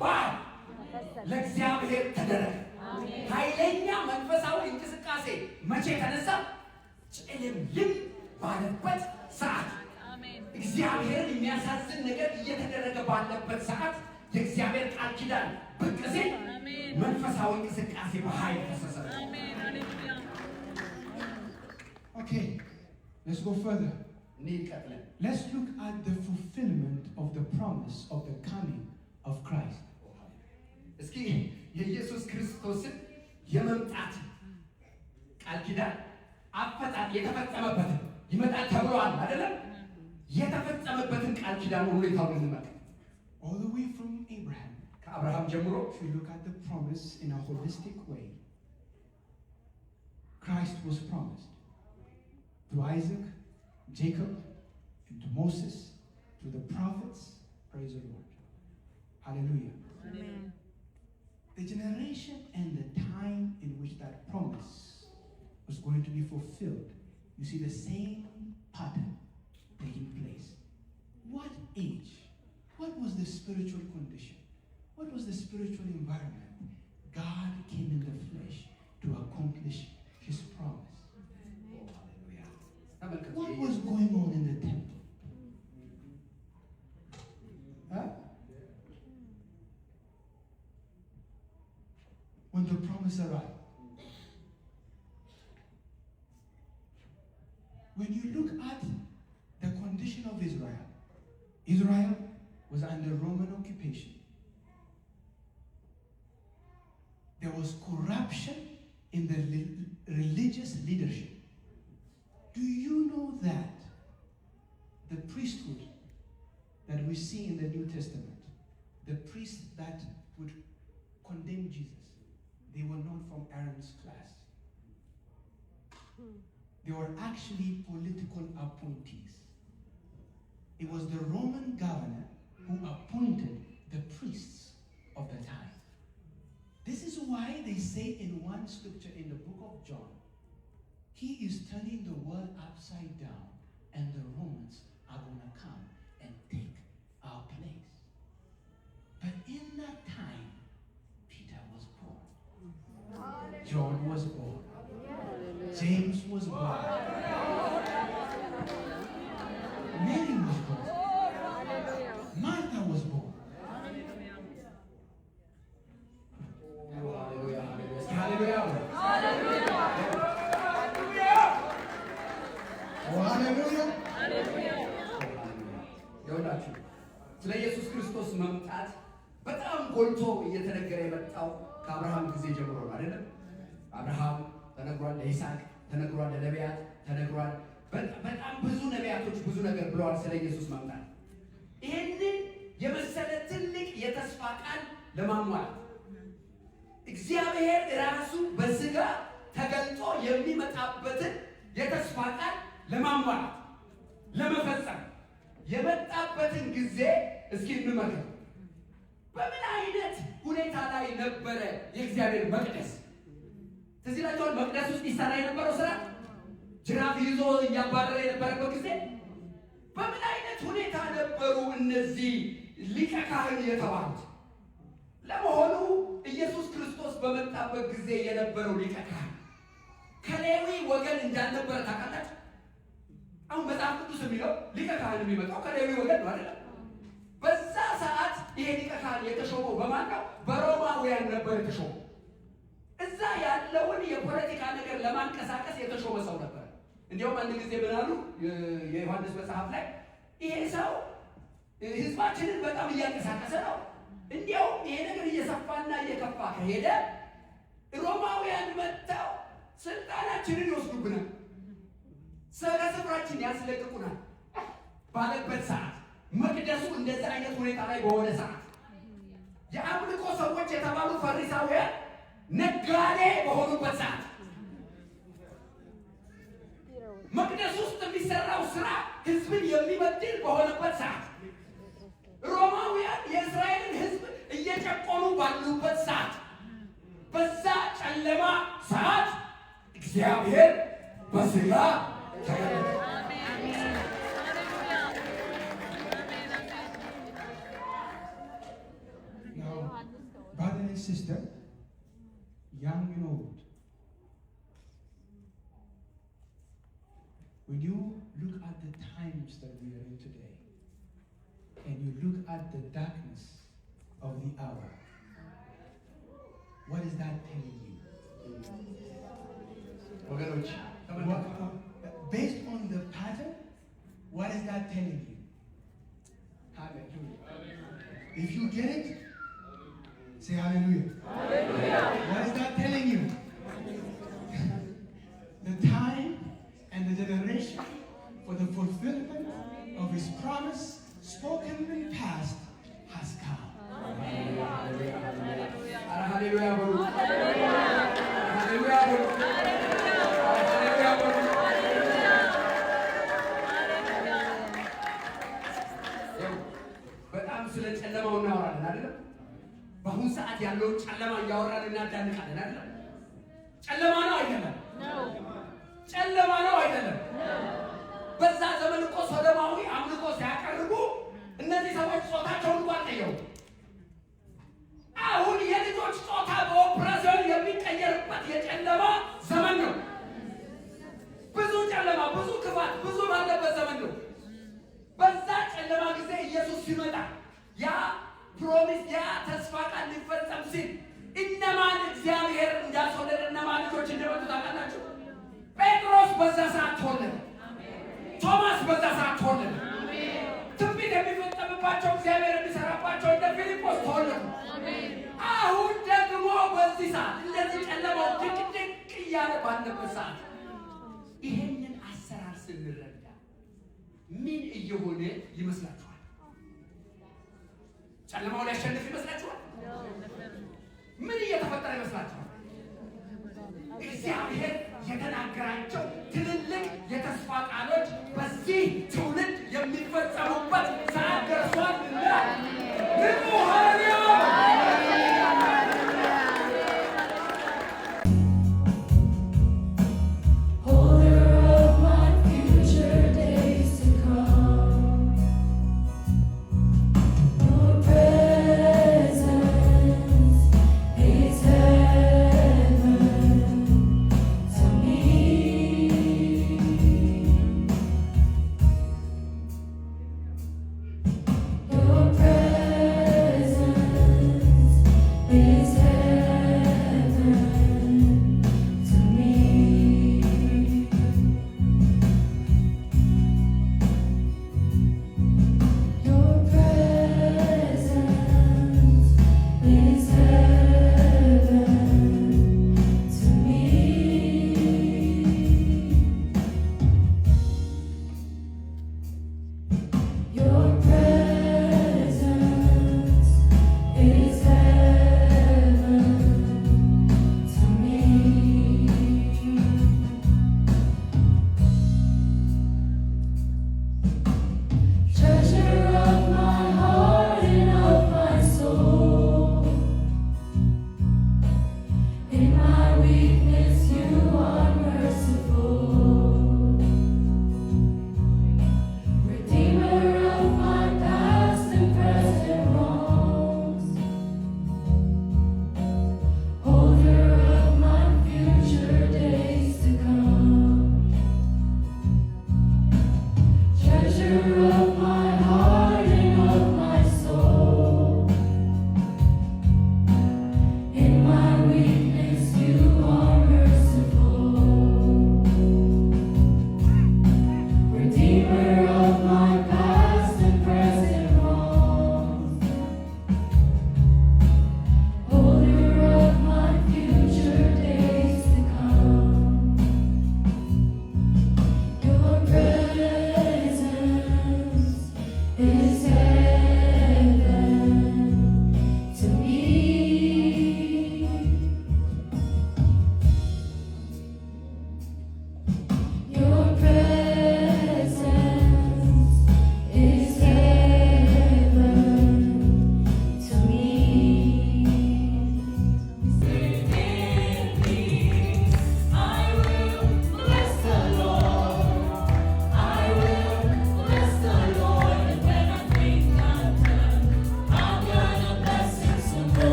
ባል ለእግዚአብሔር ተደረገ። ኃይለኛ መንፈሳዊ እንቅስቃሴ መቼ ተነሳ? ጭልምልም ባለበት ሰዓት፣ እግዚአብሔርን የሚያሳዝን ነገር እየተደረገ ባለበት ሰዓት የእግዚአብሔር ቃል ኪዳን ብቅ ሲል መንፈሳዊ እንቅስቃሴ በኃይል ተሰሰ። Okay, let's go further. Let's look at the fulfillment of the promise of the coming of Christ. እስኪ የኢየሱስ ክርስቶስን የመምጣት ቃል ኪዳን አፈጣጥ የተፈጸመበትን ይመጣል ተብሏል አይደለም? የተፈጸመበትን ቃል ኪዳን ሁኔታውን እንመልከት። All the way from Abraham. ከአብርሃም ጀምሮ if you look at the promise in a holistic way, Christ was promised to Isaac, Jacob, and to Moses, to the prophets. Praise the Lord. Hallelujah. Amen. The generation and the time in which that promise was going to be fulfilled, you see the same pattern taking place. What age? What was the spiritual condition? What was the spiritual environment? God came in the flesh to accomplish his promise. What was going on in the temple? Huh? When the promise arrived. When you look at the condition of Israel, Israel was under Roman occupation. There was corruption in the religious leadership. Do you know that the priesthood that we see in the New Testament, the priests that would condemn Jesus, they were not from Aaron's class. They were actually political appointees. It was the Roman governor who appointed the priests of the time. This is why they say in one scripture in the book of John, he is turning the world upside down and the Romans are going to come and take our place. But in that time, Peter was born. John was born. James was born. Mary was born. Martha was born. ስለ ኢየሱስ ክርስቶስ መምጣት በጣም ጎልቶ እየተነገረ የመጣው ከአብርሃም ጊዜ ጀምሮ ነው አይደለም? አብርሃም ተነግሯል፣ ለይስሐቅ ተነግሯል፣ ለነቢያት ተነግሯል። በጣም ብዙ ነቢያቶች ብዙ ነገር ብለዋል ስለ ኢየሱስ መምጣት። ይህንን የመሰለ ትልቅ የተስፋ ቃል ለማሟላት እግዚአብሔር ራሱ በስጋ ተገልጦ የሚመጣበትን የተስፋ ቃል ለማሟላት ለመፈጸም የመጣበትን ጊዜ እስኪ እንመልከት። በምን አይነት ሁኔታ ላይ ነበረ የእግዚአብሔር መቅደስ? ትዝ ይላችኋል? መቅደስ ውስጥ ይሰራ የነበረው ስራ ጅራፍ ይዞ እያባረረ የነበረበት ጊዜ በምን አይነት ሁኔታ ነበሩ እነዚህ ሊቀ ካህን የተባሉት? ለመሆኑ ኢየሱስ ክርስቶስ በመጣበት ጊዜ የነበረው ሊቀ ካህን ከሌዊ ወገን እንዳልነበረ ታውቃላችሁ? አሁን መጽሐፍ ቅዱስ የሚለው ሊቀ ካህን የሚመጣው ከሌዊ ወገን ነው አይደል? በዛ ሰዓት ይሄ ሊቀ ካህን የተሾመው በማን ነው? በሮማውያን ነበር የተሾመው። እዛ ያለውን የፖለቲካ ነገር ለማንቀሳቀስ የተሾመ ሰው ነበር። እንዲያውም አንድ ጊዜ ምን አሉ የዮሐንስ መጽሐፍ ላይ ይሄ ሰው ህዝባችንን በጣም እያንቀሳቀሰ ነው፣ እንዲያውም ይሄ ነገር እየሰፋና እየከፋ ከሄደ ሮማውያን መጥተው ስልጣናችንን ይወስዱብናል፣ ከስፍራችን ያስለቅቁናል ባለበት ሰዓት፣ መቅደሱ እንደዚህ አይነት ሁኔታ ላይ በሆነ ሰዓት የአምልኮ ሰዎች የተባሉ ፈሪሳውያን ነጋዴ በሆኑበት ሰዓት፣ መቅደስ ውስጥ የሚሰራው ስራ ህዝብን የሚበድል በሆነበት ሰዓት፣ ሮማውያን የእስራኤልን ህዝብ እየጨቆኑ ባሉበት ሰዓት፣ በዛ ጨለማ ሰዓት እግዚአብሔር በስጋ ተገለጠ። Now, sister, young and old, when you look at the times that we are in today, and you look at the darkness of the hour, what is that telling you? Based on the pattern, what is that telling you? Hallelujah. If you get it, say hallelujah. Hallelujah. What is that telling you? The time and the generation for the fulfillment of his promise, spoken in the past, has come. Hallelujah. Hallelujah. Hallelujah. በጣም ስለ ጨለማው እናወራለን አይደል? በአሁን ሰዓት ያለው ጨለማ እያወራን እናዳንቃለን አይደል? ጨለማ ነው አይደለም? ጨለማ ነው አይደለም? በዛ ዘመን እኮ ሶዶማዊ አምልኮ ሲያቀርቡ እነዚህ ሰዎች ጾታቸውን እንኳን ቀየሩ። አሁን የልጆች ጾታ በኦፕሬሽን የሚቀየርበት የጨለማ ዘመን ነው። ብዙ ጨለማ፣ ብዙ ክፋት፣ ብዙ ባለበት ዘመን ነው። በዛ ጨለማ ጊዜ ኢየሱስ ሲመጣ ያ ፕሮሚስ ያ ተስፋ ቃል ሊፈጸም ሲል እነማን እግዚአብሔር እንዳስወለደ እነማን ልጆች እንደመጡ ታውቃላችሁ? ጴጥሮስ በዛ ሰዓት ተወለደ። ቶማስ በዛ ሰዓት ተወለደ። ትንቢት የሚፈጸምባቸው እግዚአብሔር የሚሰራባቸው እንደ ፊልጶስ ተወለዱ። አሁን ደግሞ በዚህ ሰዓት እንደዚህ ጨለማው ድቅድቅ እያለ ባለበት ሰዓት ይሄንን አሰራር ስንረዳ ምን እየሆነ ይመስላችኋል? ጨለማው ሊያሸንፍ ይመስላችኋል? ምን እየተፈጠረ ይመስላችኋል? እግዚአብሔር የተናገራቸው ትልልቅ የተስፋ ቃሎች በዚህ ትውልድ የሚፈጸሙበት ሰዓት ደርሷል። ንቁ! ሃሌሉያ!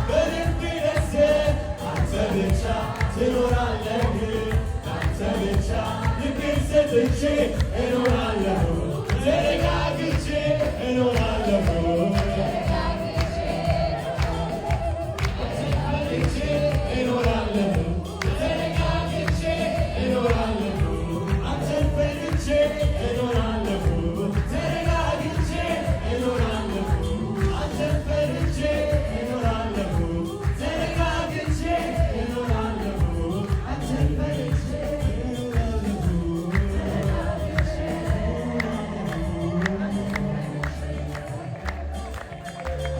በልቤ ደስ አንተ ብቻ ትኖራለህ አንተ ብቻ ልቤን ሰጥቼ